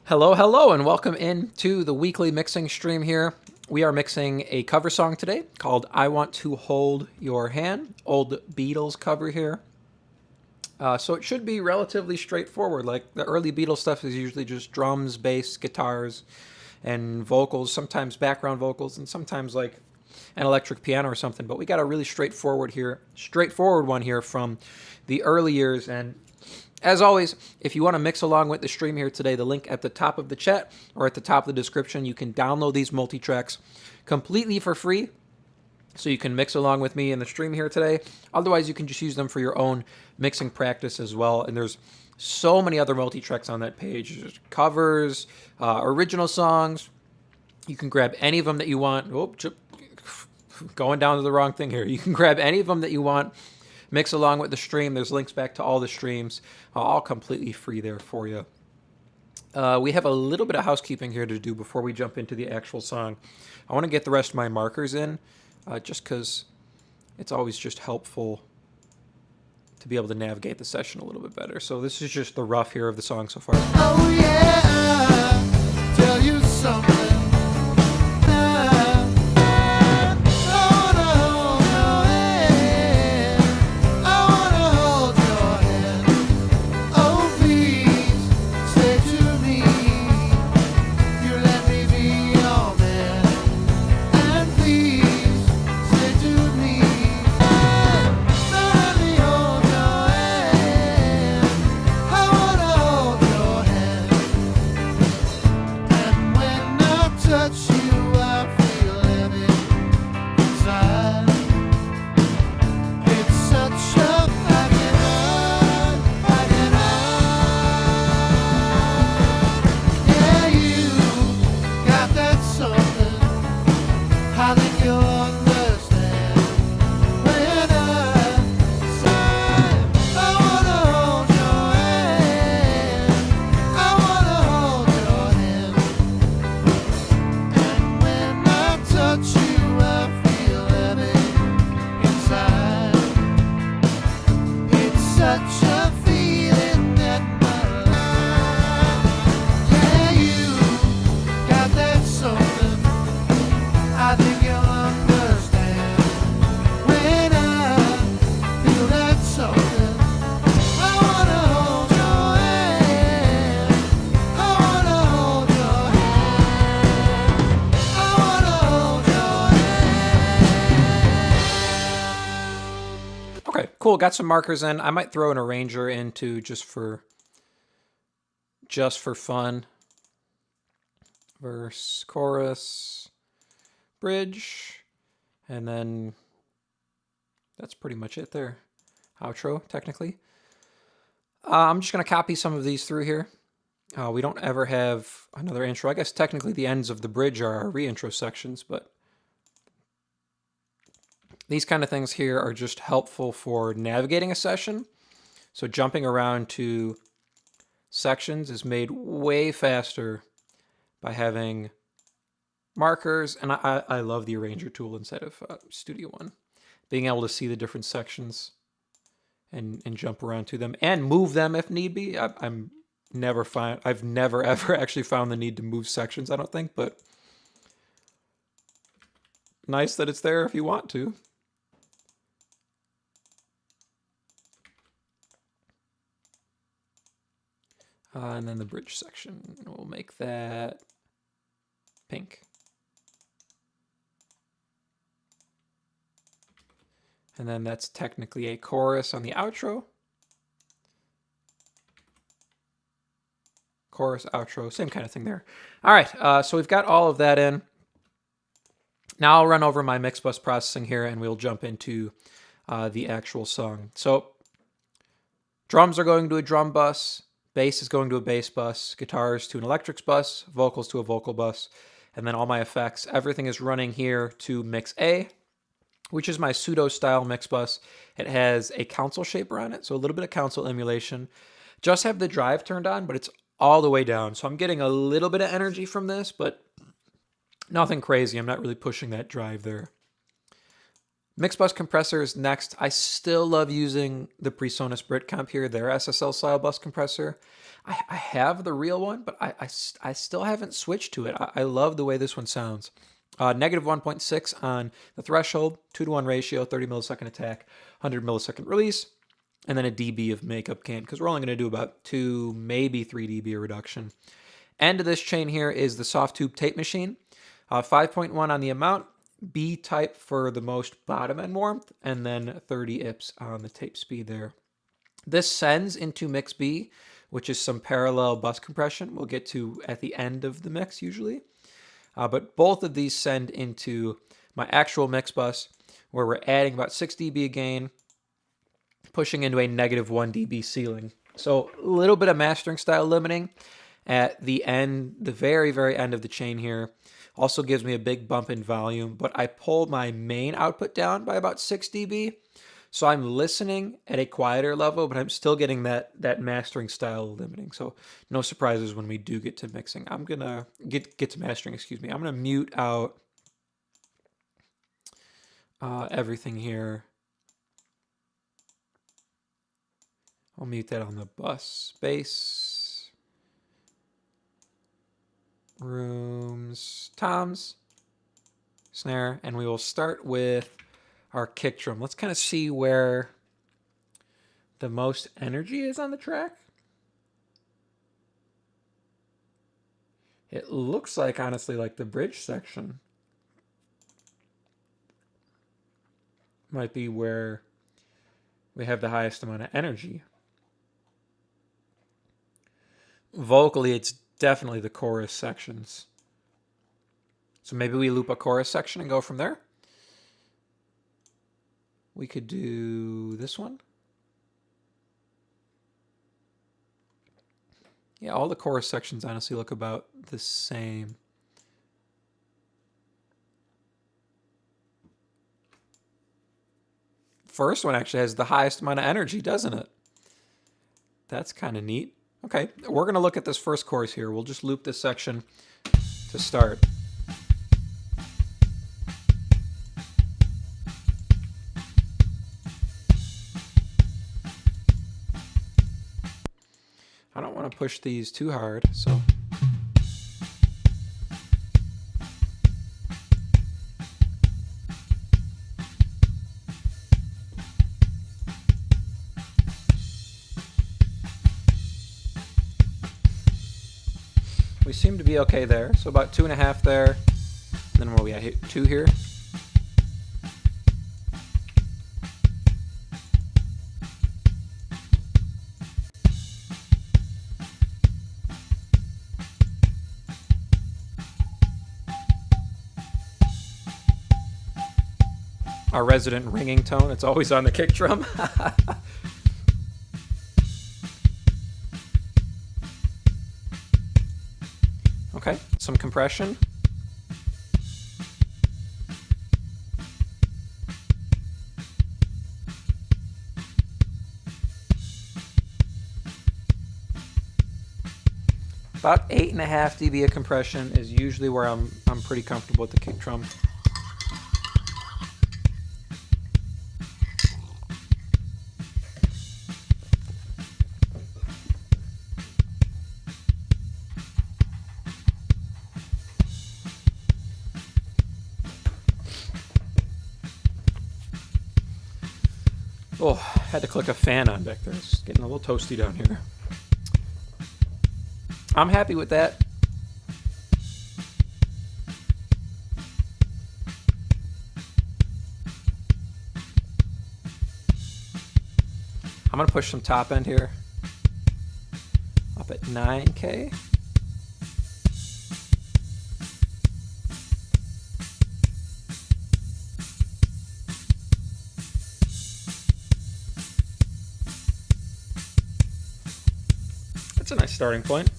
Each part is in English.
Hello, hello, and welcome into the weekly mixing stream here. We are mixing a cover song today called I Want to Hold Your Hand, old Beatles cover here. So it should be relatively straightforward. Like the early Beatles stuff is usually just drums, bass, guitars, and vocals, sometimes background vocals, and sometimes like an electric piano or something. But we got a really straightforward one here from the early years. And as always, if you want to mix along with the stream here today, the link at the top of the chat or at the top of the description, you can download these multi-tracks completely for free. So you can mix along with me in the stream here today. Otherwise, you can just use them for your own mixing practice as well. And there's so many other multi-tracks on that page. There's covers, original songs. You can grab any of them that you want. Oh, going down to the wrong thing here. You can grab any of them that you want. Mix along with the stream. There's links back to all the streams, all completely free there for you. We have a little bit of housekeeping here to do before we jump into the actual song. I want to get the rest of my markers in, just because it's always just helpful to be able to navigate the session a little bit better. So this is just the rough here of the song so far. Oh yeah, tell you something. Cool, got some markers in. I might throw an arranger into just for fun. Verse, chorus, bridge, and then that's pretty much it there. Outro, technically. I'm just going to copy some of these through here. We don't ever have another intro. I guess technically the ends of the bridge are our re-intro sections, but these kind of things here are just helpful for navigating a session. So jumping around to sections is made way faster by having markers. And I love the Arranger tool inside of Studio One. Being able to see the different sections and jump around to them and move them if need be. I've never ever actually found the need to move sections, I don't think, but nice that it's there if you want to. And then the bridge section, we'll make that pink. And then that's technically a chorus on the outro. Chorus, outro, same kind of thing there. All right, so we've got all of that in. Now I'll run over my mix bus processing here and we'll jump into the actual song. So drums are going to a drum bus. Bass is going to a bass bus, guitars to an electrics bus, vocals to a vocal bus, and then all my effects. Everything is running here to mix A, which is my pseudo-style mix bus. It has a console shaper on it, so a little bit of console emulation. Just have the drive turned on, but it's all the way down. So I'm getting a little bit of energy from this, but nothing crazy. I'm not really pushing that drive there. Mix bus compressors next. I still love using the PreSonus Britcomp here, their SSL style bus compressor. I have the real one, but I still haven't switched to it. I love the way this one sounds. Negative 1.6 on the threshold, 2-to-1 ratio, 30 millisecond attack, 100 millisecond release, and then a dB of makeup gain, because we're only going to do about 2, maybe 3 dB of reduction. End of this chain here is the soft tube tape machine. 5.1 on the amount, B type for the most bottom end warmth, and then 30 IPS on the tape speed there. This sends into mix B, which is some parallel bus compression we'll get to at the end of the mix usually. But both of these send into my actual mix bus, where we're adding about 6 dB gain, pushing into a negative 1 dB ceiling. So a little bit of mastering style limiting at the end, the very, very end of the chain here. Also gives me a big bump in volume, but I pulled my main output down by about 6 dB. So I'm listening at a quieter level, but I'm still getting that mastering style limiting. So no surprises when we do get to mixing. I'm going to get to mastering, excuse me. I'm going to mute out everything here. I'll mute that on the bus, bass, rooms, toms, snare, and we will start with our kick drum. Let's kind of see where the most energy is on the track. It looks like, honestly, like the bridge section might be where we have the highest amount of energy. Vocally, it's definitely the chorus sections. So maybe we loop a chorus section and go from there. We could do this one. Yeah, all the chorus sections honestly look about the same. First one actually has the highest amount of energy, doesn't it? That's kind of neat. Okay, we're going to look at this first chorus here. We'll just loop this section to start. I don't want to push these too hard, so. We seem to be okay there, so about 2.5 there, and then what we got, hit 2 here. Our resident ringing tone, it's always on the kick drum. Okay, some compression. About 8.5 dB of compression is usually where I'm pretty comfortable with the kick drum. Oh, had to click a fan on back there. It's getting a little toasty down here. I'm happy with that. I'm going to push some top end here. Up at 9K. That's a nice starting point.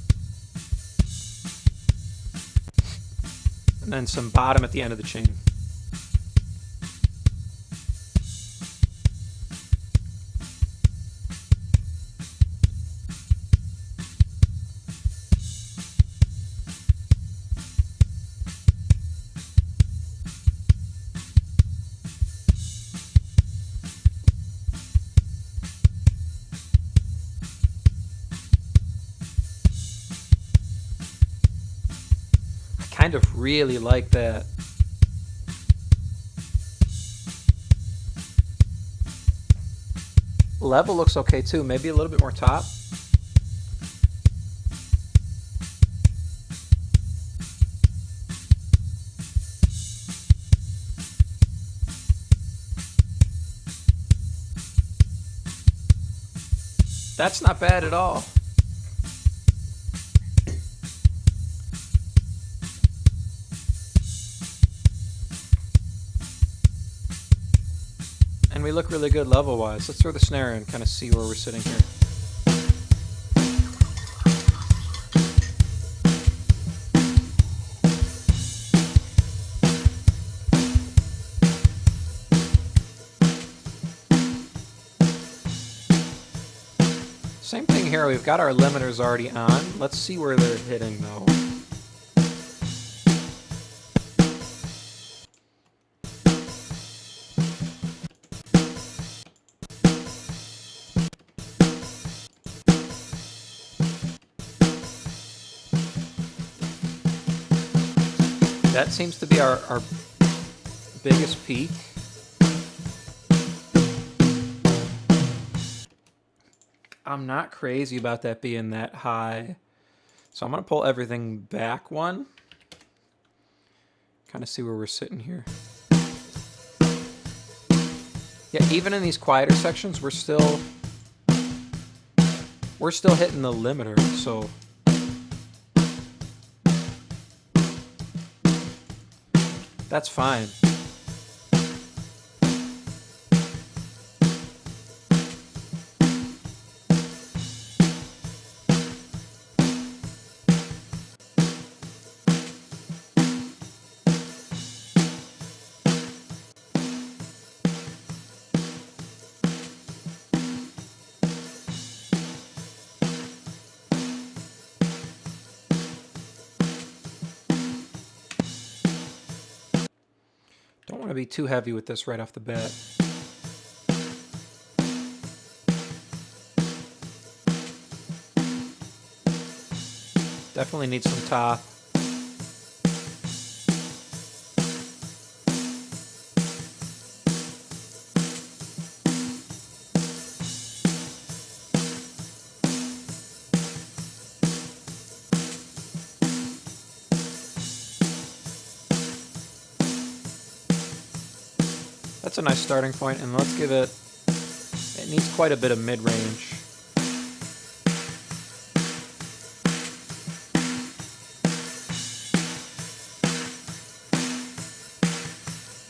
And then some bottom at the end of the chain. kind of really like that. Level looks okay too. Maybe a little bit more top. That's not bad at all. And we look really good level-wise. Let's throw the snare in, kind of see where we're sitting here. Same thing here, we've got our limiters already on. Let's see where they're hitting though. That seems to be our biggest peak. I'm not crazy about that being that high. So I'm going to pull everything back one. Kind of see where we're sitting here. Yeah, even in these quieter sections, we're still hitting the limiter, so that's fine. Don't want to be too heavy with this right off the bat. Definitely need some top. That's a nice starting point, and let's give it, it needs quite a bit of mid-range.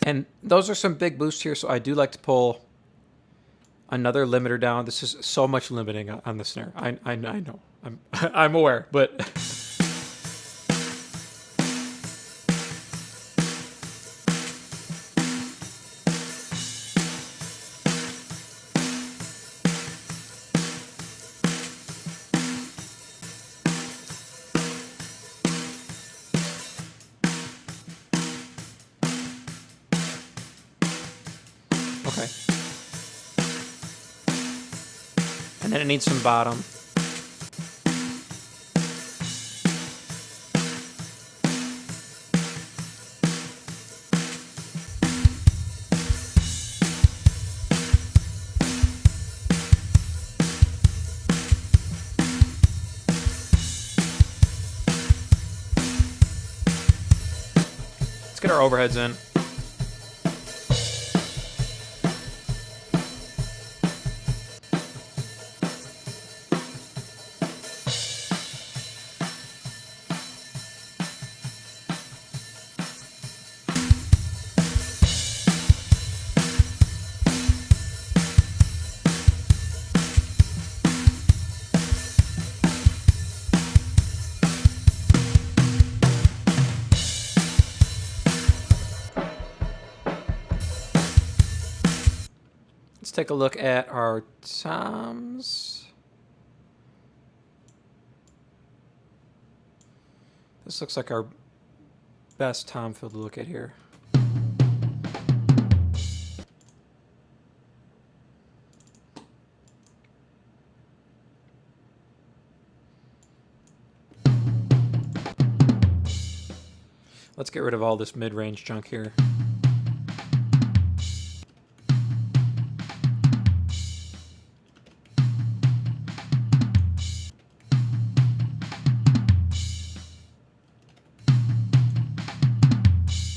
And those are some big boosts here, so I do like to pull another limiter down. This is so much limiting on the snare. I know, I'm aware, but okay. And then it needs some bottom. Let's get our overheads in. Let's take a look at our toms. This looks like our best tom fill to look at here. Let's get rid of all this mid-range junk here.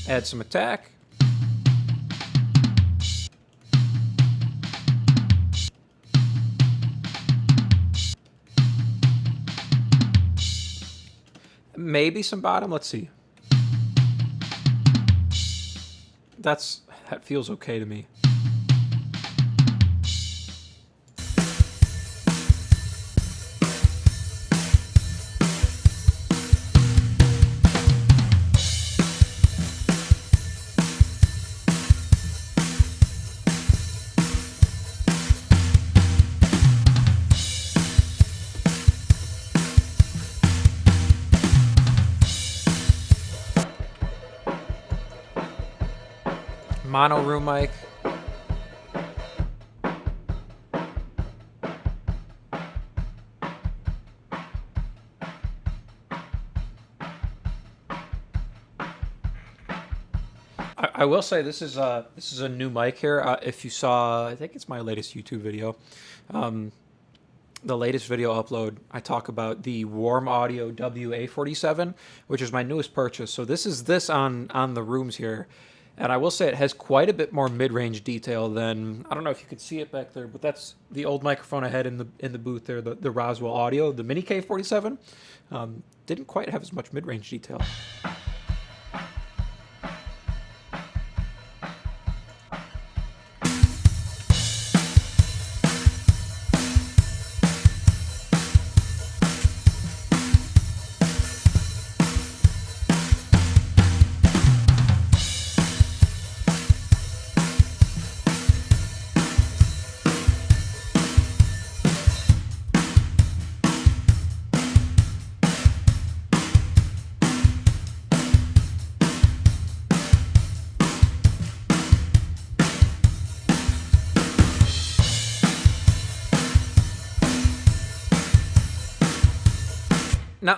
Add some attack. Maybe some bottom. Let's see. That feels okay to me. Mono room mic. I will say this is a new mic here. If you saw, I think it's my latest YouTube video. The latest video upload, I talk about the Warm Audio WA47, which is my newest purchase. So this is on the rooms here. And I will say it has quite a bit more mid-range detail than, I don't know if you could see it back there, but that's the old microphone I had in the booth there, the Roswell Audio, the Mini K47. Didn't quite have as much mid-range detail.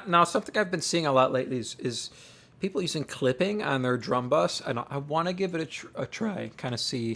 Now, something I've been seeing a lot lately is people using clipping on their drum bus, and I want to give it a try, kind of see.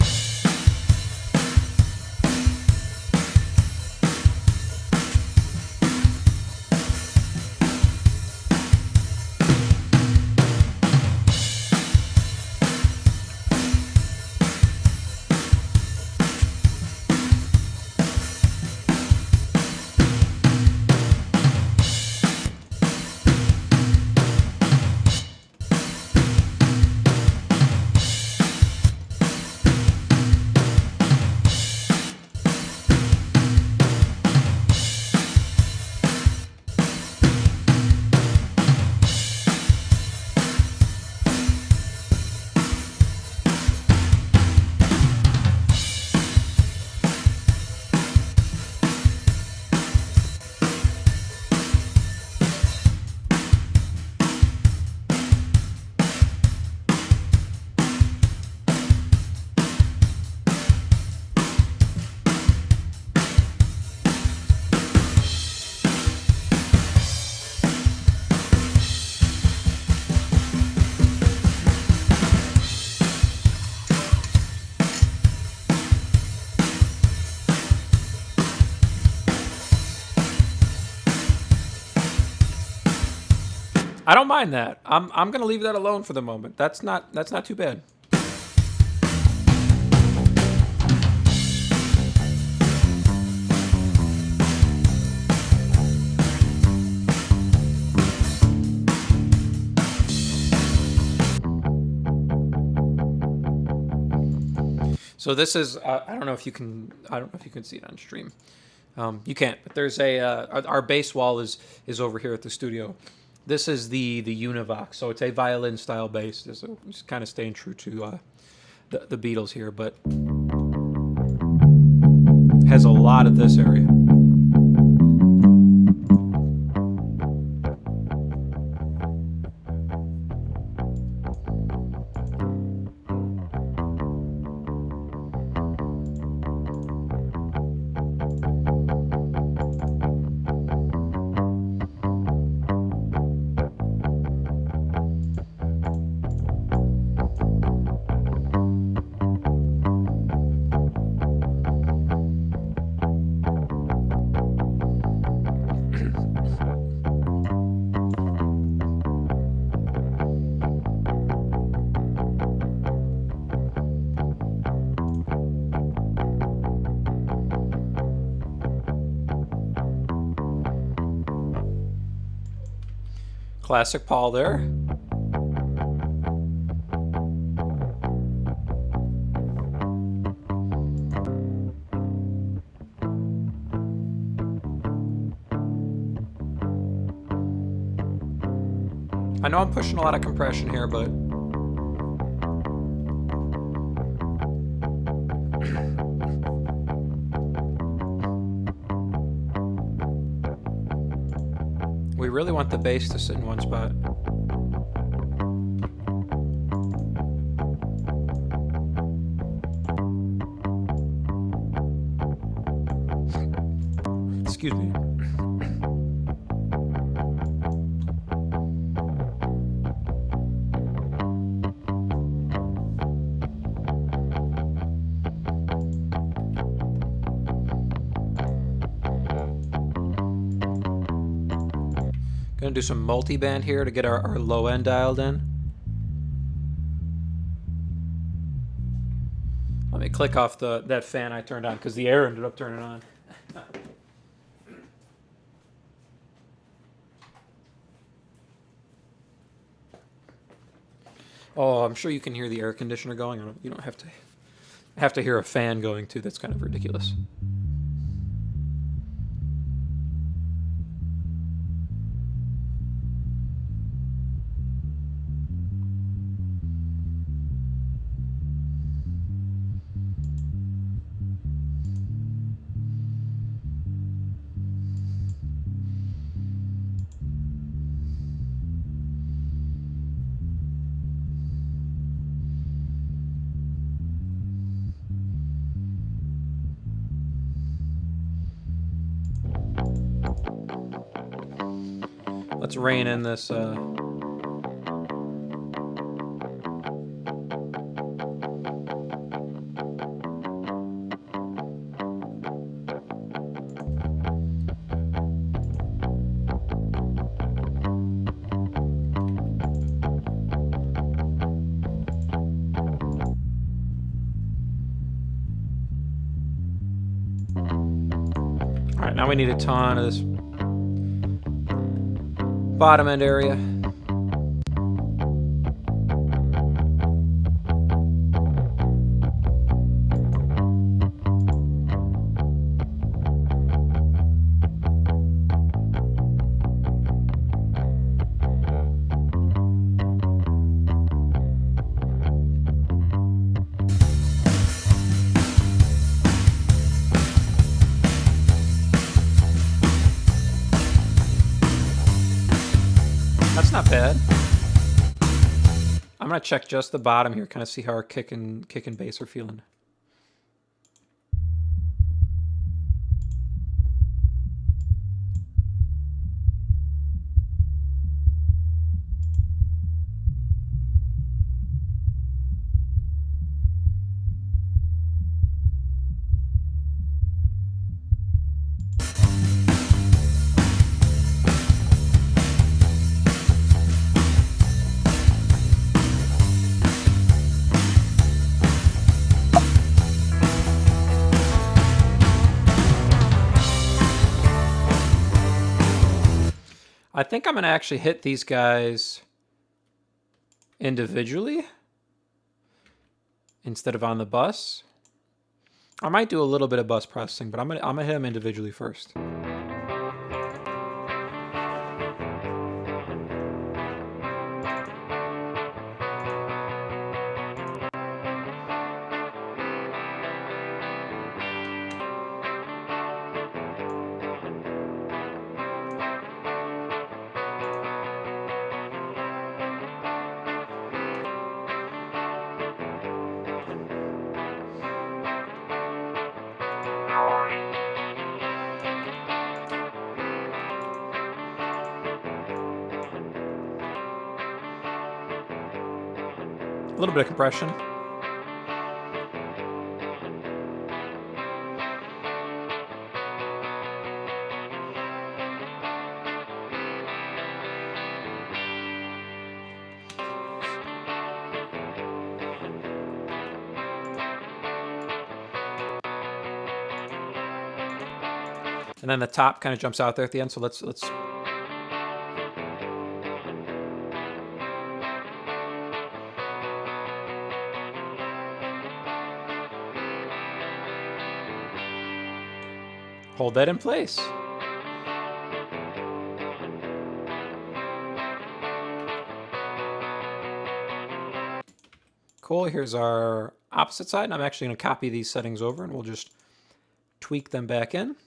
I don't mind that. I'm gonna leave that alone for the moment. That's not too bad. So this is I don't know if you can see it on stream. You can't, but there's our bass wall is over here at the studio. This is the Univox, so it's a violin style bass. Just kind of staying true to the Beatles here, but has a lot of this area. Classic Paul there. I know I'm pushing a lot of compression here, but we really want the bass to sit in one spot. Excuse me. Gonna do some multi-band here to get our low end dialed in. Let me click off that fan I turned on because the air ended up turning on. Oh, I'm sure you can hear the air conditioner going. You don't have to hear a fan going too. That's kind of ridiculous. Let's rein in this. All right, now we need a ton of this bottom end area. That's not bad. I'm gonna check just the bottom here, kind of see how our kick and bass are feeling. I think I'm going to actually hit these guys individually instead of on the bus. I might do a little bit of bus processing, but I'm gonna hit them individually first. A little bit of compression. And then the top kind of jumps out there at the end, so let's Hold that in place. Cool, here's our opposite side, and I'm actually going to copy these settings over, and we'll just tweak them back in.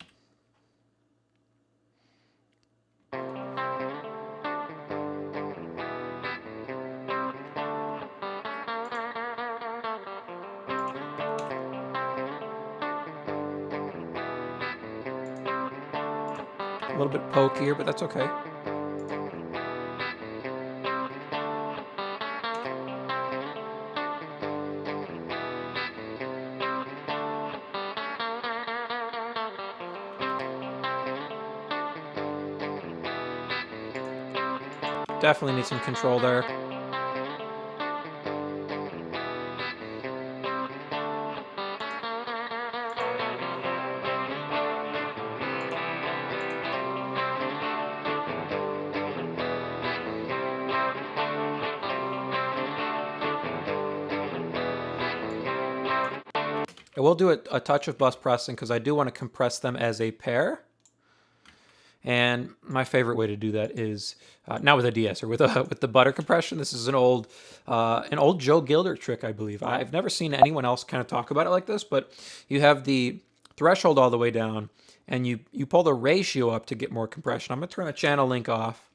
A little bit pokier, but that's okay. Definitely need some control there. I will do a touch of bus pressing because I do want to compress them as a pair. And my favorite way to do that is not with a de-esser, with the butter compression. This is an old Joe Gilder trick, I believe. I've never seen anyone else kind of talk about it like this, but you have the threshold all the way down, and you pull the ratio up to get more compression. I'm going to turn the channel link off.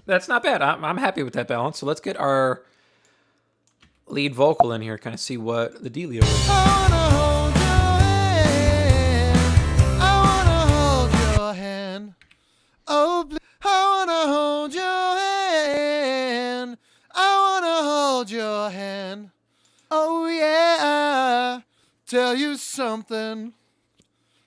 That's not bad. I'm happy with that balance. So let's get our lead vocal in here, kind of see what the dealio is. I wanna hold your hand. I wanna hold your hand. Oh, I wanna hold your hand. I wanna hold your hand. Oh yeah, tell you something.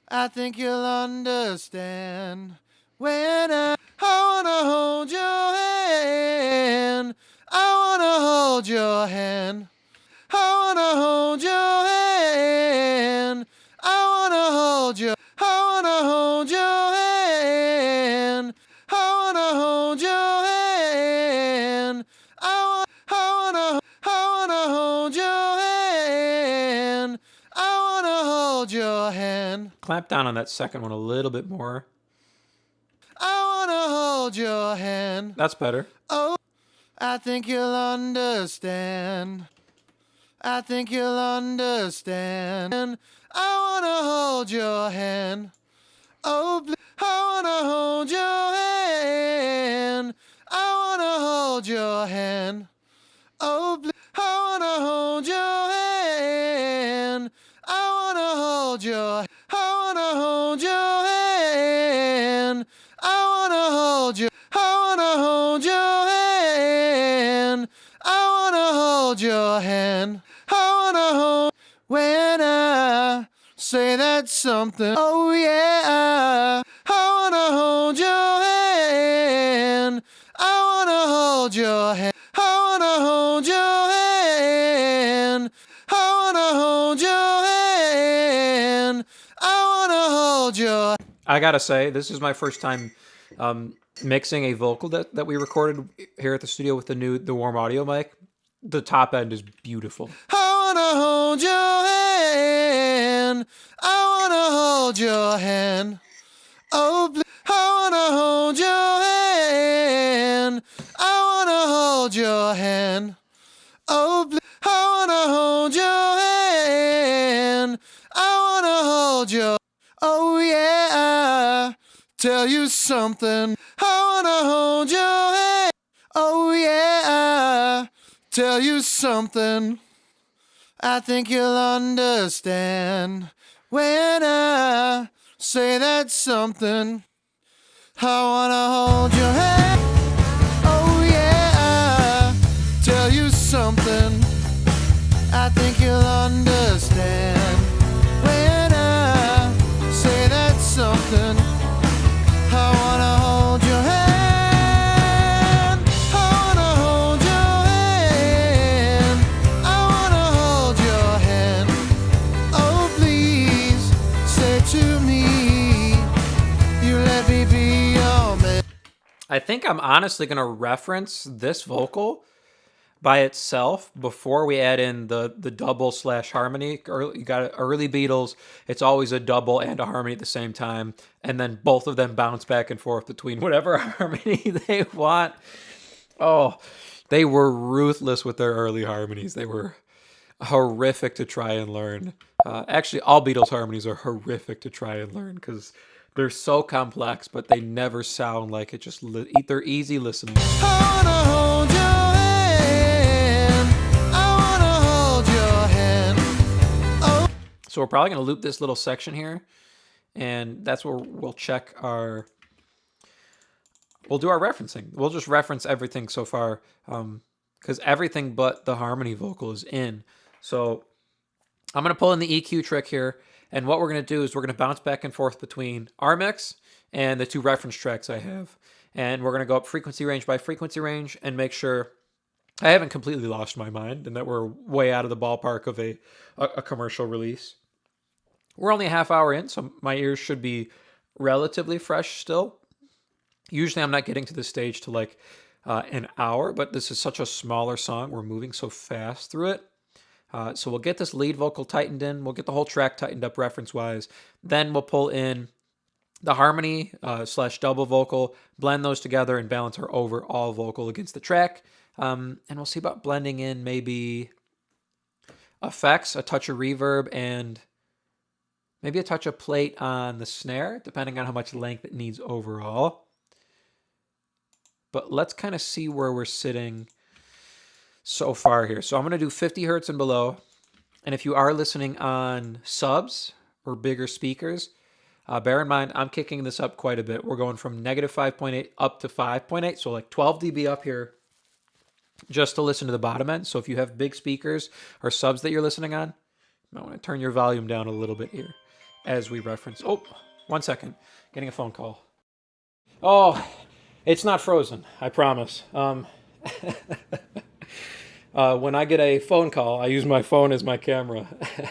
I think you'll understand when I wanna hold your hand. I wanna hold your hand. I wanna hold your hand. I wanna hold your. I wanna hold your hand. I wanna hold your hand. I wanna hold your hand. I wanna hold your hand. Clamp down on that second one a little bit more. I wanna hold your hand. That's better. Oh, I think you'll understand. I think you'll understand. I wanna hold your hand. Oh, I wanna hold your hand. I wanna hold your hand. Oh, I wanna hold your hand. I wanna hold your. I wanna hold your hand. I wanna hold your. I wanna hold your hand. I wanna hold your hand. I wanna hold when I say that something. Oh yeah, I wanna hold your hand. I wanna hold your hand. I wanna hold your hand. I wanna hold your hand. I wanna hold your. I gotta say, this is my first time mixing a vocal that we recorded here at the studio with the warm audio mic. The top end is beautiful. I wanna hold your hand. something. I wanna hold your hand. Oh, I wanna hold your hand. I wanna hold your hand. Oh, I wanna hold your hand. I wanna hold your. Oh yeah, tell you something. I wanna hold your hand. Oh yeah, tell you something. I think you'll understand when I say that something. I wanna hold your hand. Oh yeah, tell you something. I think you'll understand when I say that something. I wanna hold your hand. I wanna hold your hand. I wanna hold your hand. Oh please, say to me, you let me be your man. I think I'm honestly going to reference this vocal by itself before we add in the double slash harmony. You got early Beatles, it's always a double and a harmony at the same time, and then both of them bounce back and forth between whatever harmony they want. Oh, they were ruthless with their early harmonies. They were horrific to try and learn. Actually, all Beatles harmonies are horrific to try and learn because they're so complex, but they never sound like it. They're easy listening. I wanna hold your hand. I wanna hold your hand. Oh. So we're probably going to loop this little section here, and that's where we'll check our. We'll do our referencing. We'll just reference everything so far, because everything but the harmony vocal is in. So I'm going to pull in the EQ trick here, and what we're going to do is we're going to bounce back and forth between our mix and the two reference tracks I have. And we're going to go up frequency range by frequency range and make sure I haven't completely lost my mind and that we're way out of the ballpark of a commercial release. We're only a half hour in, so my ears should be relatively fresh still. Usually I'm not getting to this stage to like an hour, but this is such a smaller song. We're moving so fast through it. So we'll get this lead vocal tightened in. We'll get the whole track tightened up reference-wise. Then we'll pull in the harmony slash double vocal, blend those together, and balance our overall vocal against the track. And we'll see about blending in maybe effects, a touch of reverb, and maybe a touch of plate on the snare, depending on how much length it needs overall. But let's kind of see where we're sitting so far here. So I'm going to do 50 hertz and below. And if you are listening on subs or bigger speakers, bear in mind, I'm kicking this up quite a bit. We're going from negative 5.8 up to 5.8. So like 12 dB up here just to listen to the bottom end. So if you have big speakers or subs that you're listening on, you might want to turn your volume down a little bit here as we reference. Oh, 1 second. Getting a phone call. Oh, it's not frozen, I promise. When I get a phone call, I use my phone as my camera.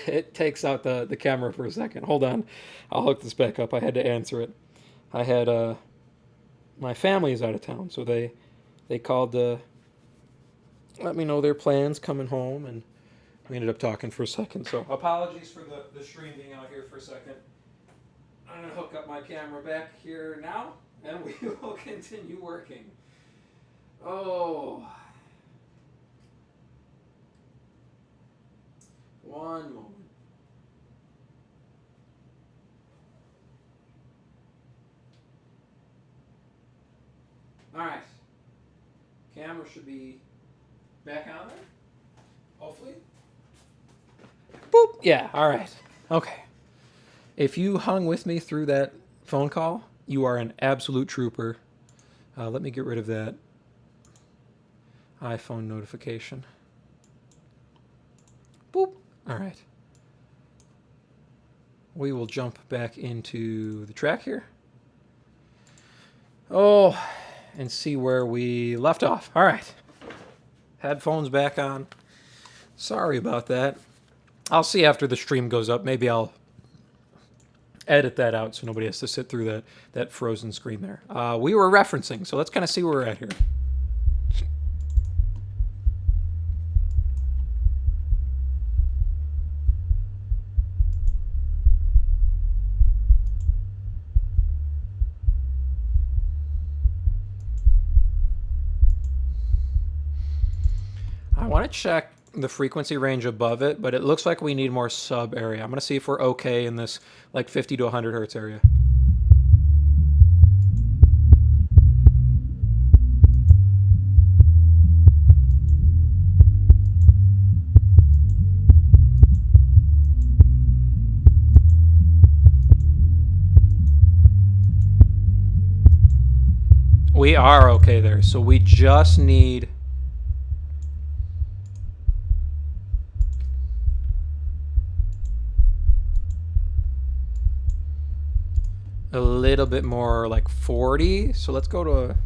It takes out the camera for a second. Hold on. I'll hook this back up. I had to answer it. I had my family is out of town, so they called to let me know their plans coming home, and we ended up talking for a second. So apologies for the stream being out here for a second. I'm going to hook up my camera back here now, and we will continue working. Oh. One moment. All right. Camera should be back on there, hopefully. Boop. Yeah, all right. Okay. If you hung with me through that phone call, you are an absolute trooper. Let me get rid of that iPhone notification. Boop. All right. We will jump back into the track here. Oh, and see where we left off. All right. Headphones back on. Sorry about that. I'll see after the stream goes up. Maybe I'll edit that out so nobody has to sit through that frozen screen there. We were referencing, so let's kind of see where we're at here. I want to check the frequency range above it, but it looks like we need more sub area. I'm going to see if we're okay in this like 50 to 100 hertz area. We are okay there, so we just need a little bit more, like 40. So let's go to a...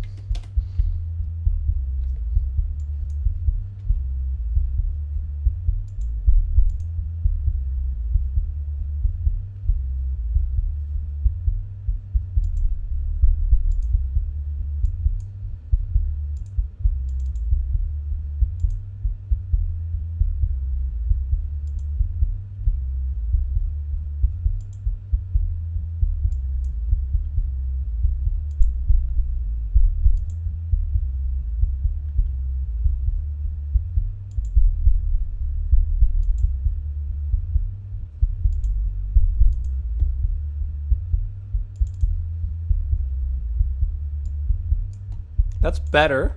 That's better.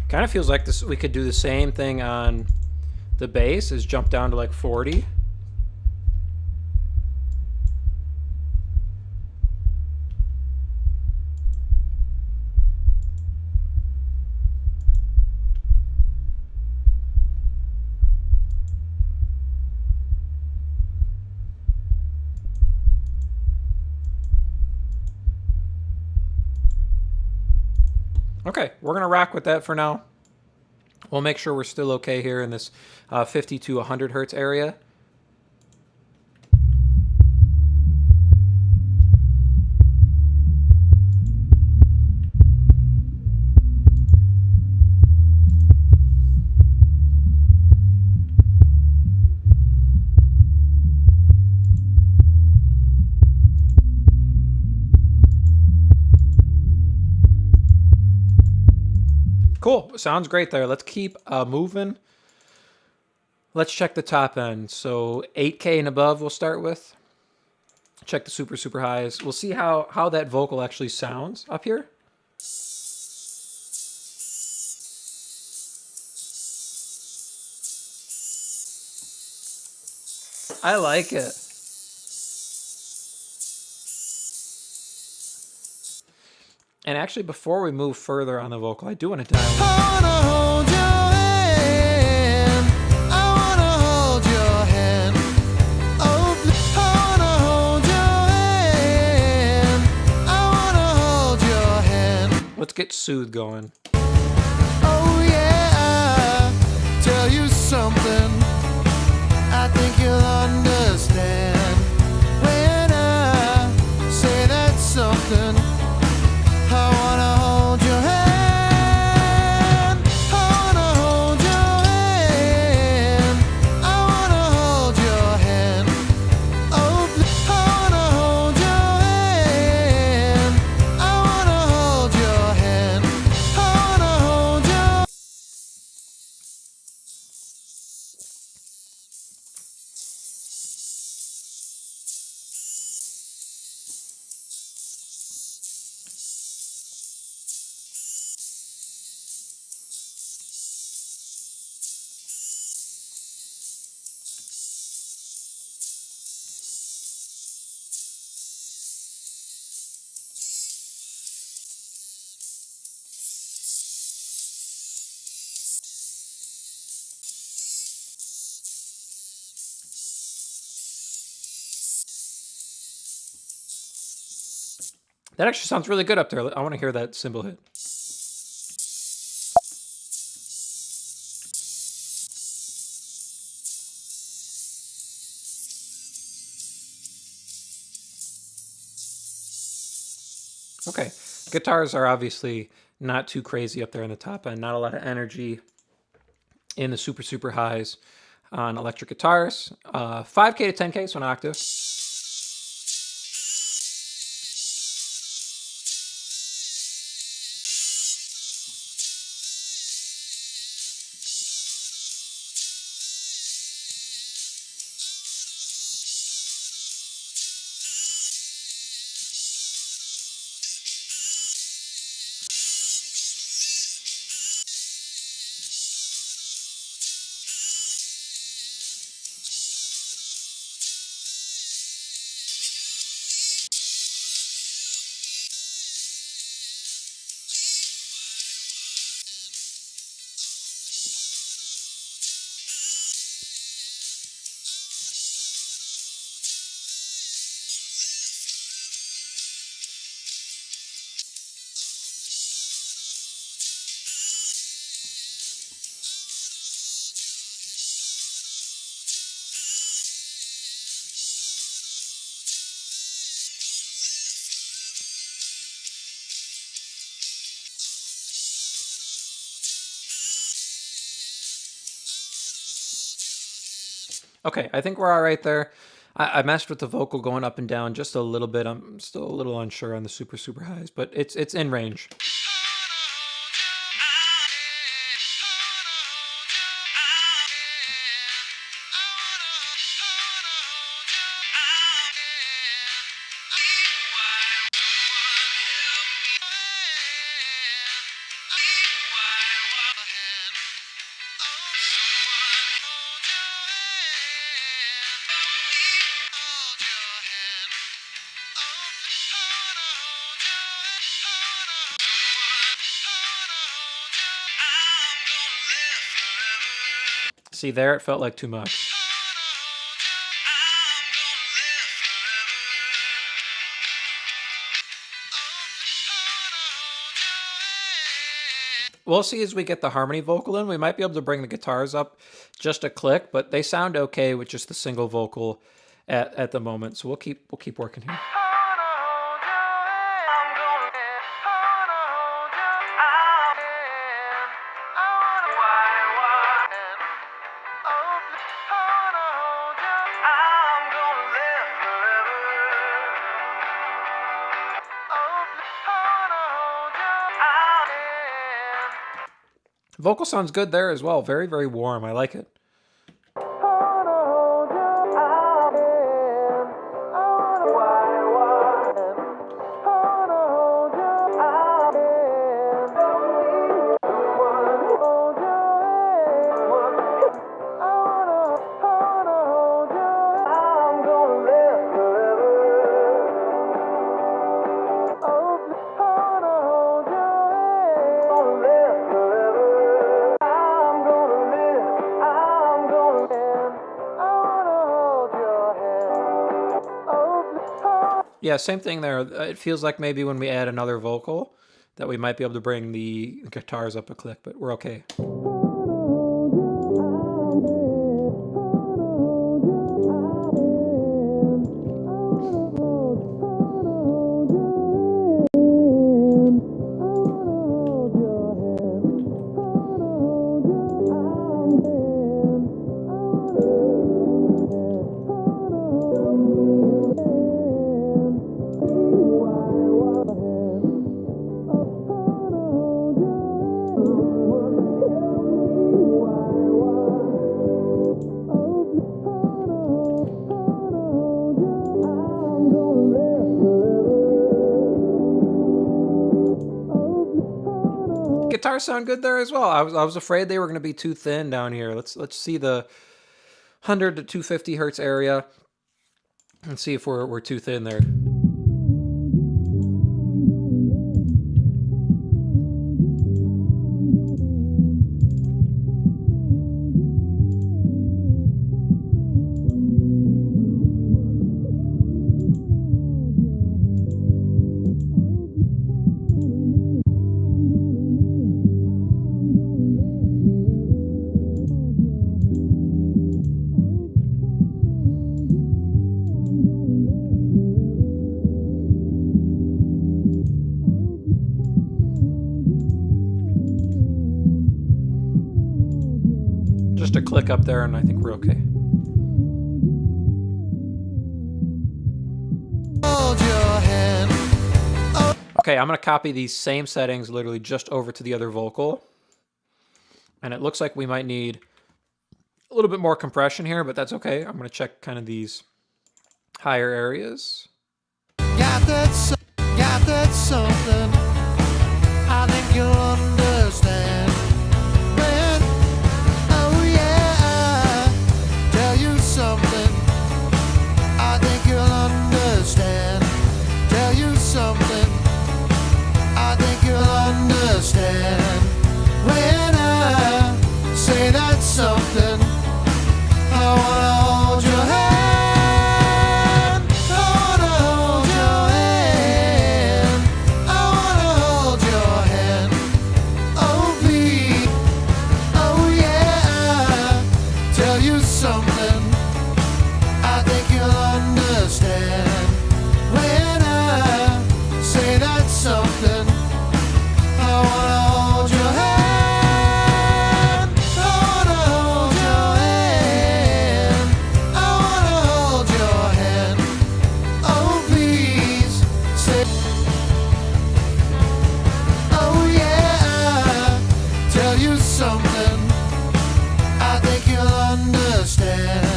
Kind of feels like this. We could do the same thing on the bass, is jump down to like 40. Okay, we're going to rock with that for now. We'll make sure we're still okay here in this 50 to 100 hertz area. Cool. Sounds great there. Let's keep moving. Let's check the top end. So 8K and above we'll start with. Check the super, super highs. We'll see how that vocal actually sounds up here. I like it. And actually, before we move further on the vocal, I do want to dial in. I wanna hold your hand. I wanna hold your hand. Oh, I wanna hold your hand. I wanna hold your hand. Let's get Soothe going. Oh yeah, tell you something. I think you'll understand when I say that something. I wanna hold your hand. I wanna hold your hand. I wanna hold your hand. Oh, I wanna hold your hand. I wanna hold your hand. I wanna hold your... That actually sounds really good up there. I want to hear that cymbal hit. Okay, guitars are obviously not too crazy up there in the top end, not a lot of energy in the super, super highs on electric guitars. 5K to 10K, so an octave. Okay, I think we're all right there. I messed with the vocal going up and down just a little bit. I'm still a little unsure on the super, super highs, but it's in range. See there, it felt like too much. We'll see as we get the harmony vocal in. We might be able to bring the guitars up just a click, but they sound okay with just the single vocal at the moment. So we'll keep working here. Vocal sounds good there as well. Very, very warm. I like it. Yeah, same thing there. It feels like maybe when we add another vocal that we might be able to bring the guitars up a click, but we're okay. Guitars sound good there as well. I was afraid they were going to be too thin down here. Let's see the 100 to 250 hertz area and see if we're too thin there. click up there, and I think we're okay. Hold your hand. Okay, I'm going to copy these same settings literally just over to the other vocal. And it looks like we might need a little bit more compression here, but that's okay. I'm going to check kind of these higher areas. Got that something. I think you'll understand. When, oh yeah, tell you something. I think you'll understand. Tell you something. I think you'll understand. When I say that something, I wanna hold your hand. I wanna hold your hand. I wanna hold your hand. Oh please, oh yeah. Tell you something. I think you'll understand. When I say that something, I wanna hold your hand. I wanna hold your hand. I wanna hold your hand. Oh please, say, oh yeah. Tell you something. I think you'll understand.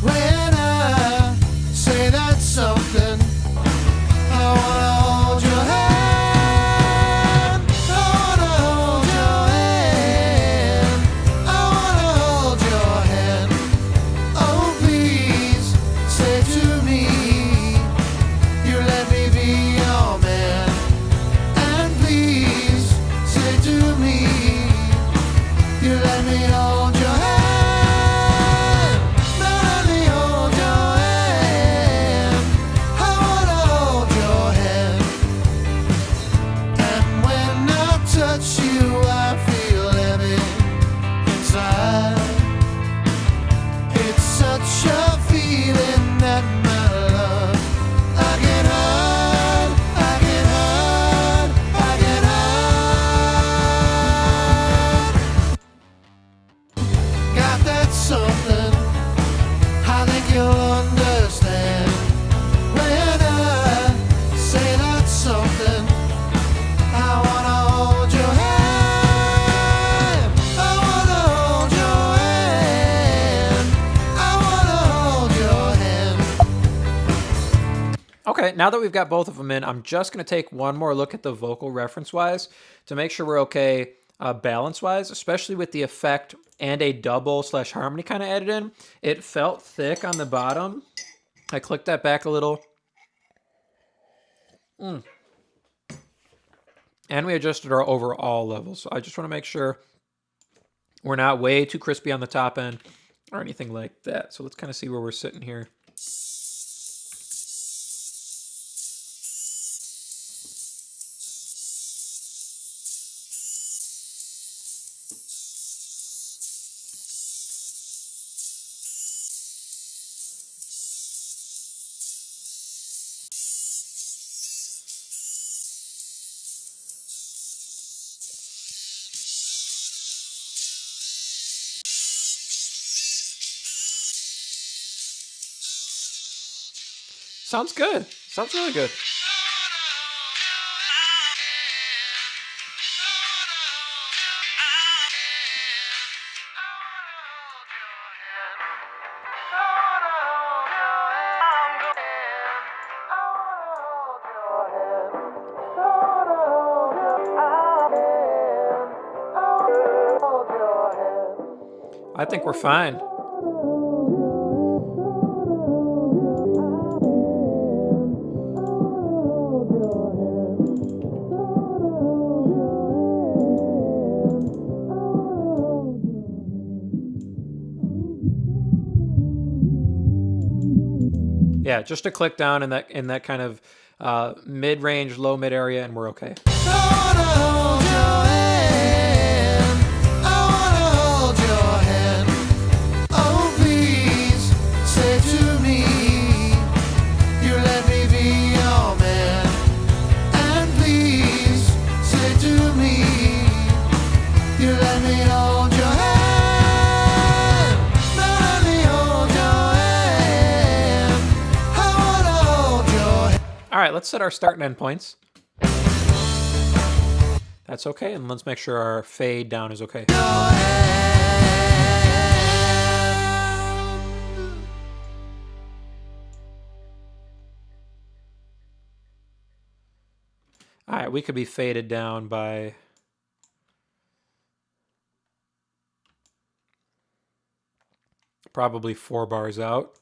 When I say that something, I wanna hold your hand. I wanna hold your hand. I wanna hold your hand. Oh please, say to me, you let me be your man. And please, say to me, you let me hold your hand. Let me hold your hand. I wanna hold your hand. And when I touch you, I feel heavy inside. It's such a feeling that my love I can hide, I can hide, I can hide. Got that something. I think you'll understand. When I say that something, I wanna hold your hand. I wanna hold your hand. I wanna hold your hand. Okay, now that we've got both of them in, I'm just going to take one more look at the vocal reference-wise to make sure we're okay balance-wise, especially with the effect and a double/harmony kind of added in. It felt thick on the bottom. I clicked that back a little. And we adjusted our overall level. So I just want to make sure we're not way too crispy on the top end or anything like that. So let's kind of see where we're sitting here. Sounds good. Sounds really good. I think we're fine. Yeah, just a click down in that kind of mid-range, low-mid area, and we're okay. You let me hold your hand. right, let's set our start and end points. That's okay, and let's make sure our fade down is okay. All right, we could be faded down by probably 4 bars out.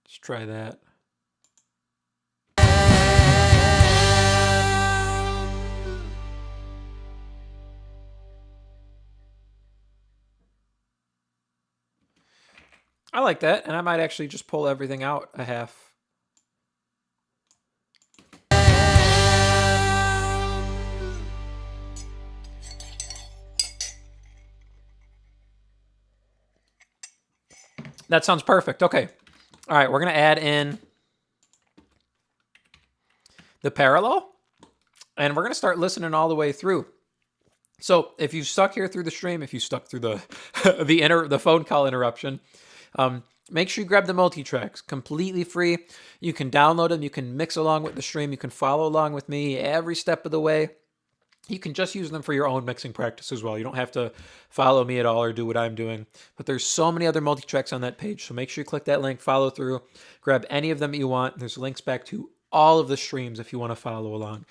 Let's try that. I like that, and I might actually just pull everything out a half. That sounds perfect. Okay. All right, we're going to add in the parallel, and we're going to start listening all the way through. So if you stuck here through the stream, if you stuck through the the phone call interruption, make sure you grab the Multitracks, completely free. You can download them. You can mix along with the stream. You can follow along with me every step of the way. You can just use them for your own mixing practice as well. You don't have to follow me at all or do what I'm doing. But there's so many other Multitracks on that page, so make sure you click that link, follow through, grab any of them you want. There's links back to all of the streams if you want to follow along.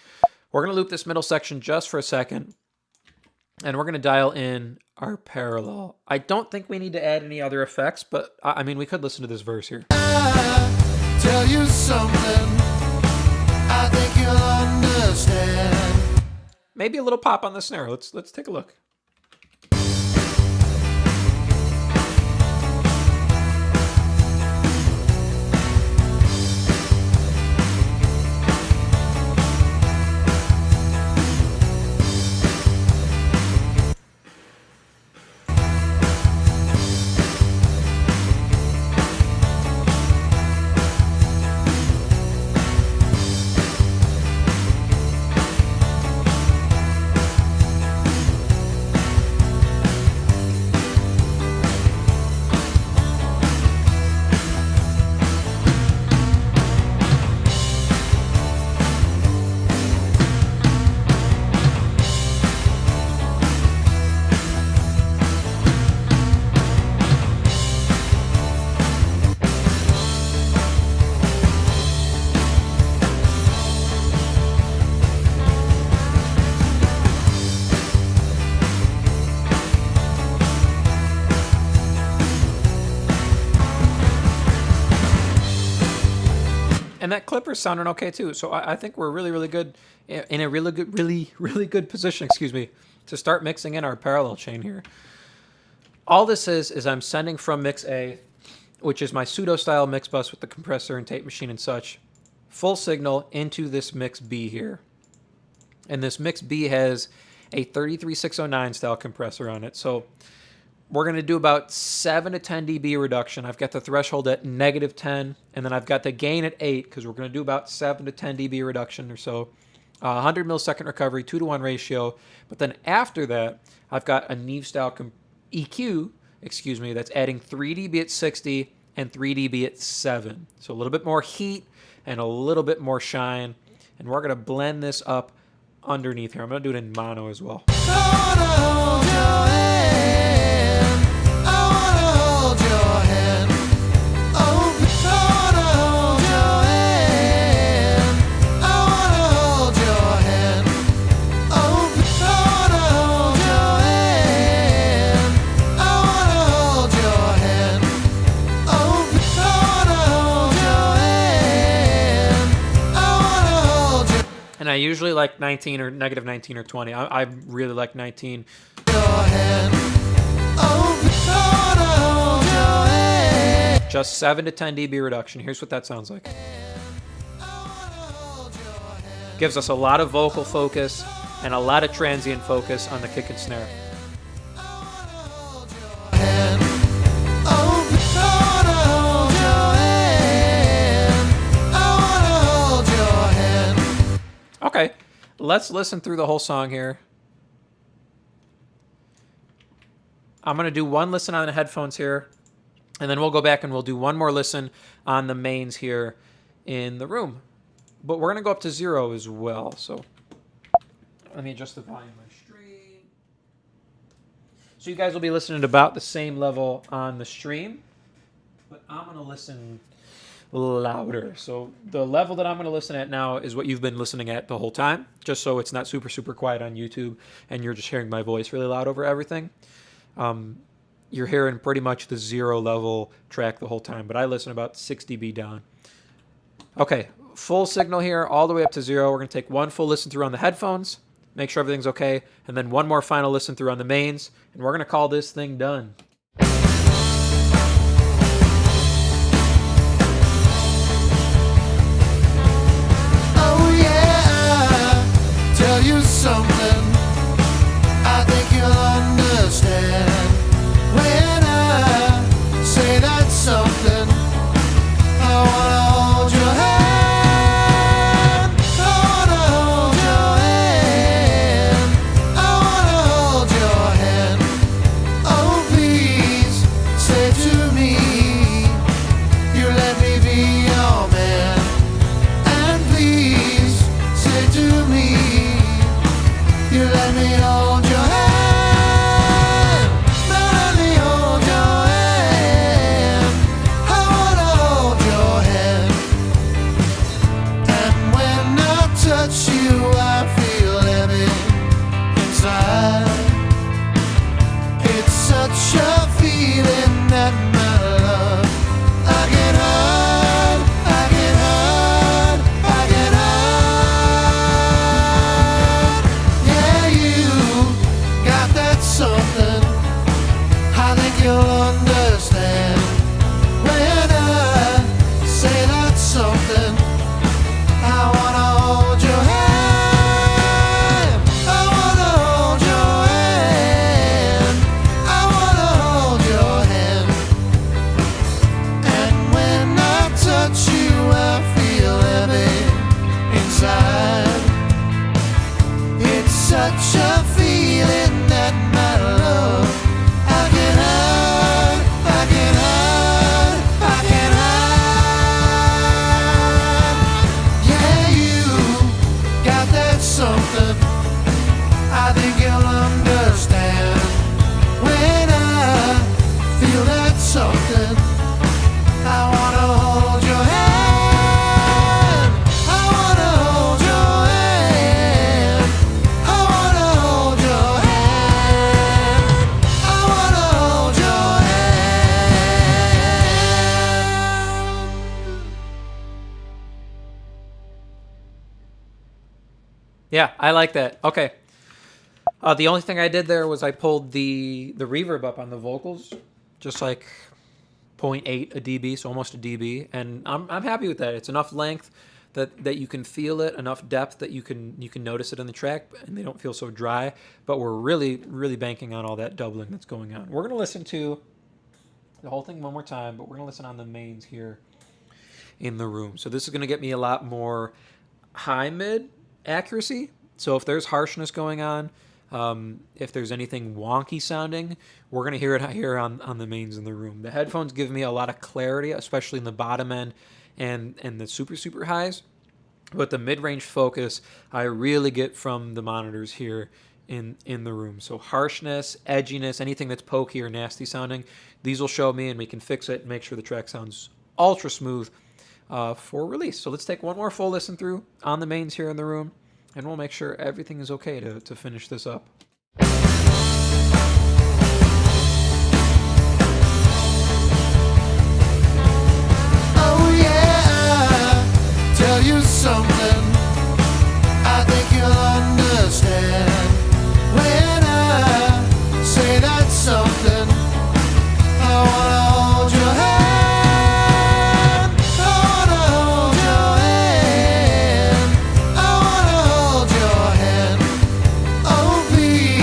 We're going to loop this middle section just for a second, and we're going to dial in our parallel. I don't think we need to add any other effects, but I mean, we could listen to this verse here. I tell you something, I think you'll understand. Maybe a little pop on the snare. Let's take a look. And that clipper's sounding okay too. So I think we're really good, in a really good position, excuse me, to start mixing in our parallel chain here. All this is I'm sending from mix A, which is my pseudo style mix bus with the compressor and tape machine and such, full signal into this mix B here. And this mix B has a 33609 style compressor on it. So we're going to do about 7 to 10 dB reduction. I've got the threshold at -10, and then I've got the gain at 8, because we're going to do about 7 to 10 dB reduction or so. 100 millisecond recovery, 2-to-1 ratio. But then after that, I've got a Neve style EQ, that's adding 3 dB at 60 and 3 dB at 7. So a little bit more heat and a little bit more shine. And we're going to blend this up underneath here. I'm going to do it in mono as well. And I usually like 19 or -19 or 20. I really like 19. Just 7 to 10 dB reduction. Here's what that sounds like. Gives us a lot of vocal focus and a lot of transient focus on the kick and snare. let's listen through the whole song here. I'm going to do one listen on the headphones here, and then we'll go back and we'll do one more listen on the mains here in the room. But we're going to go up to 0 as well. So let me adjust the volume of my stream. So you guys will be listening at about the same level on the stream, but I'm going to listen louder. So the level that I'm going to listen at now is what you've been listening at the whole time, just so it's not super, super quiet on YouTube and you're just hearing my voice really loud over everything. You're hearing pretty much the 0 level track the whole time, but I listen about 6 dB down. Okay, full signal here all the way up to 0. We're going to take one full listen through on the headphones, make sure everything's okay, and then one more final listen through on the mains, and we're going to call this thing done. Oh yeah, tell you something I think you'll understand when I say that something. I wanna hold your hand, I wanna hold your hand, I wanna hold your hand. Oh please, say to me, you let me be your man. And please, say to me, you let me hold your hand. Let me hold your hand. I wanna hold your hand. And when I touch you, I feel heavy inside. It's such a feeling that my love I can hide, I can hide, I can hide. Yeah, you got that something I think you'll understand when I say that something. I wanna hold your hand, I wanna hold your hand, I wanna hold your hand. And when I touch you, I feel heavy inside. It's such a feeling that my love I can hide, I can hide, I can hide. Yeah, you got that something I think you'll understand when I feel that something. I wanna hold your hand, I wanna hold your hand, I wanna hold your hand, I wanna hold your hand. Yeah, I like that. Okay. The only thing I did there was I pulled the reverb up on the vocals, just like 0.8 a dB, so almost a dB, and I'm happy with that. It's enough length that you can feel it, enough depth that you can notice it in the track, and they don't feel so dry. But we're really, really banking on all that doubling that's going on. We're gonna listen to the whole thing one more time, but we're gonna listen on the mains here in the room. So this is gonna get me a lot more high mid accuracy. So if there's harshness going on, if there's anything wonky sounding, we're going to hear it here on the mains in the room. The headphones give me a lot of clarity, especially in the bottom end and the super, super highs. But the mid-range focus, I really get from the monitors here in the room. So harshness, edginess, anything that's pokey or nasty sounding, these will show me and we can fix it and make sure the track sounds ultra smooth for release. So let's take one more full listen through on the mains here in the room, and we'll make sure everything is okay to finish this up. Oh yeah, tell you something I think you'll understand when I say that something. I wanna hold your hand, I wanna hold your hand, I wanna hold your hand. Oh please.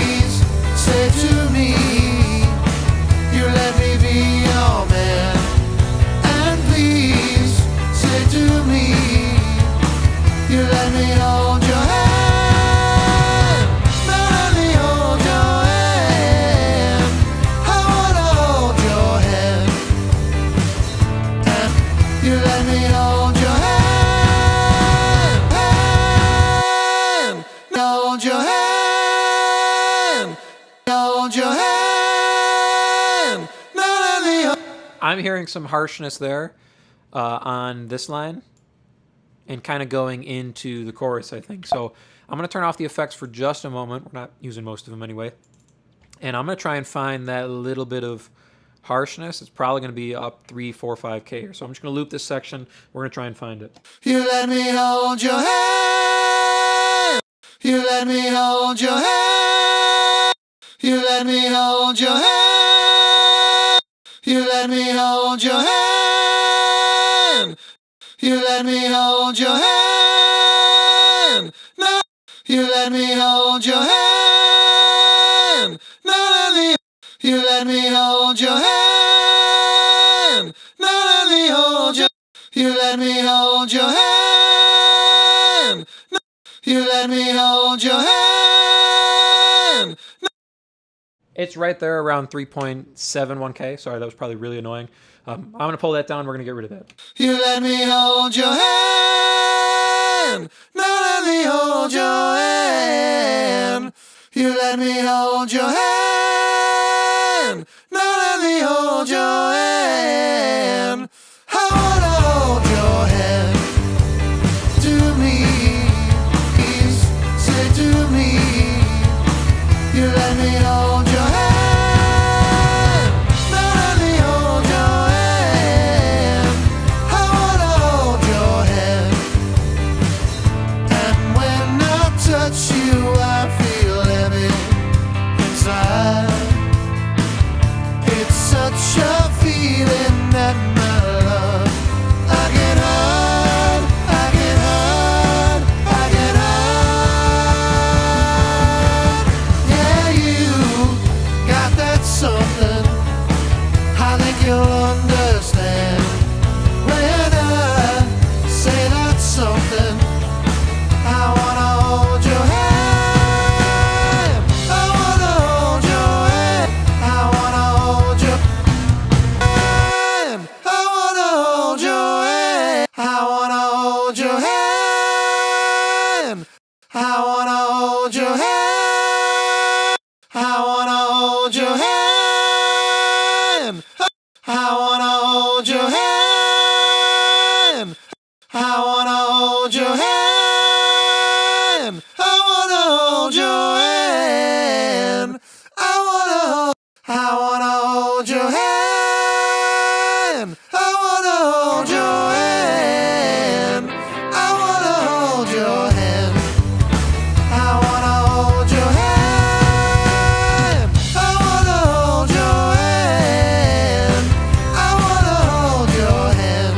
I'm hearing some harshness there on this line and kind of going into the chorus, I think. So I'm going to turn off the effects for just a moment. We're not using most of them anyway. And I'm going to try and find that little bit of harshness. It's probably going to be up 3, 4, 5K here. So I'm just going to loop this section. We're going to try and find it. You let me hold your hand. You let me hold your hand. You let me hold your hand. You let me hold your hand. You let me hold your hand. No. You let me hold your hand. No, let me. You let me hold your hand. No, let me hold your. You let me hold your hand. No. You let me hold your hand. No. It's right there around 3.71K. Sorry, that was probably really annoying. I'm going to pull that down. We're going to get rid of that. You let me hold your hand. No, let me hold your hand. You let me hold your hand. No, let me hold your hand. I wanna hold your hand. To me, please say to me. You let me hold your hand. No, let me hold your hand. I wanna hold your hand. And when I touch you, I feel heavy inside. It's such a feeling that my love I can hide, I can hide, I can hide. Yeah, you got that something. I think you'll understand when I say that something. I wanna hold your hand. I wanna hold your hand. I wanna hold your hand. I wanna hold your hand. I wanna hold your hand. I wanna hold your hand. I wanna hold your hand. I wanna hold your hand. I wanna hold your hand. I wanna hold your hand. I wanna hold your hand. I wanna hold your hand. I wanna hold your hand. I wanna hold your hand. I wanna hold your hand. I wanna hold your hand.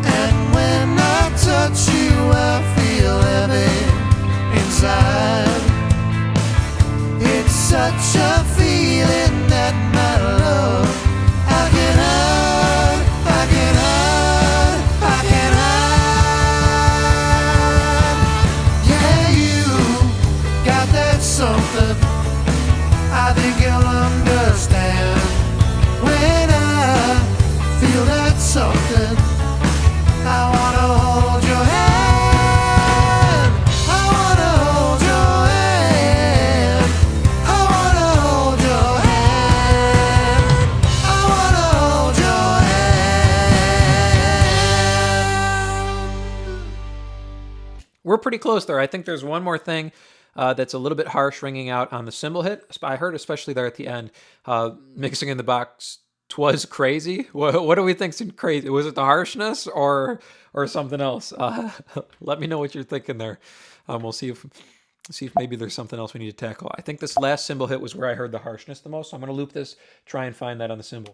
And when I touch you, I feel heavy inside. It's such a feeling that my love I can hide, I can hide, I can hide. Yeah, you got that something. I think you'll understand when I feel that something. I wanna hold your hand. I wanna hold your hand. I wanna hold your hand. I wanna hold your hand. We're pretty close there. I think there's one more thing that's a little bit harsh ringing out on the cymbal hit. I heard especially there at the end. Mixing in the box was crazy. What do we think's crazy? Was it the harshness or something else? Let me know what you're thinking there. We'll see if maybe there's something else we need to tackle. I think this last cymbal hit was where I heard the harshness the most. So I'm going to loop this, try and find that on the cymbal.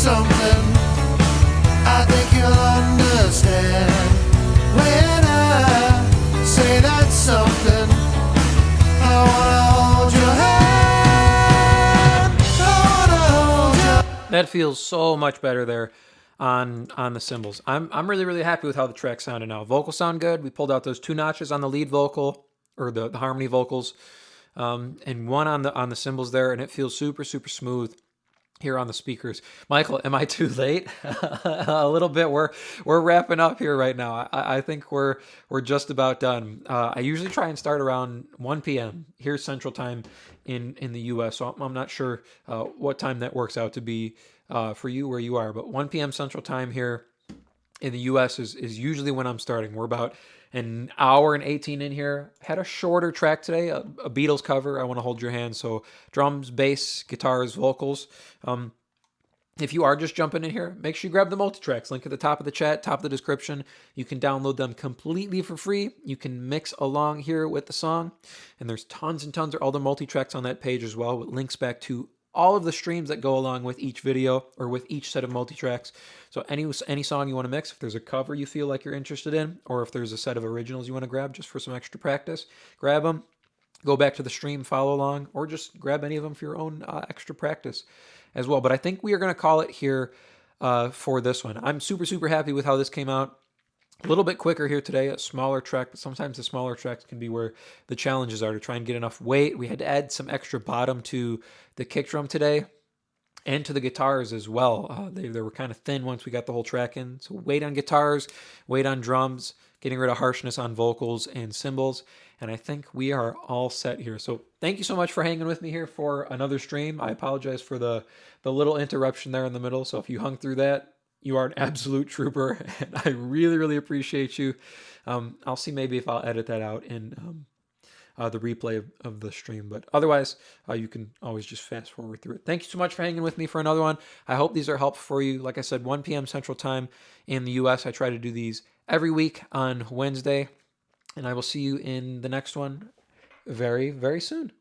something. I think you'll understand when I say that's something. I wanna hold your hand. I wanna hold your... That feels so much better there on the cymbals. I'm really happy with how the track sounded now. Vocals sound good. We pulled out those 2 notches on the lead vocal, or the harmony vocals, and 1 on the cymbals there, and it feels super smooth here on the speakers. Michael, am I too late? A little bit. We're wrapping up here right now. I think we're just about done. I usually try and start around 1 p.m. here Central Time in the U.S. So I'm not sure what time that works out to be for you where you are, but 1 p.m. Central Time here in the U.S. is usually when I'm starting. We're about an hour and 18 in here. Had a shorter track today, a Beatles cover, I Want to Hold Your Hand. So drums, bass, guitars, vocals. If you are just jumping in here, make sure you grab the Multitracks. Link at the top of the chat, top of the description. You can download them completely for free. You can mix along here with the song. And there's tons and tons of other Multitracks on that page as well, with links back to all of the streams that go along with each video or with each set of Multitracks. So any song you want to mix, if there's a cover you feel like you're interested in, or if there's a set of originals you want to grab just for some extra practice, grab them, go back to the stream, follow along, or just grab any of them for your own extra practice as well. But I think we are going to call it here for this one. I'm super happy with how this came out. A little bit quicker here today, a smaller track, but sometimes the smaller tracks can be where the challenges are to try and get enough weight. We had to add some extra bottom to the kick drum today and to the guitars as well. They were kind of thin once we got the whole track in. So weight on guitars, weight on drums, getting rid of harshness on vocals and cymbals. And I think we are all set here. So thank you so much for hanging with me here for another stream. I apologize for the little interruption there in the middle. So if you hung through that, you are an absolute trooper, and I really appreciate you. I'll see maybe if I'll edit that out in the replay of the stream. But otherwise, you can always just fast forward through it. Thank you so much for hanging with me for another one. I hope these are helpful for you. Like I said, 1 p.m. Central Time in the U.S. I try to do these every week on Wednesday, and I will see you in the next one very soon.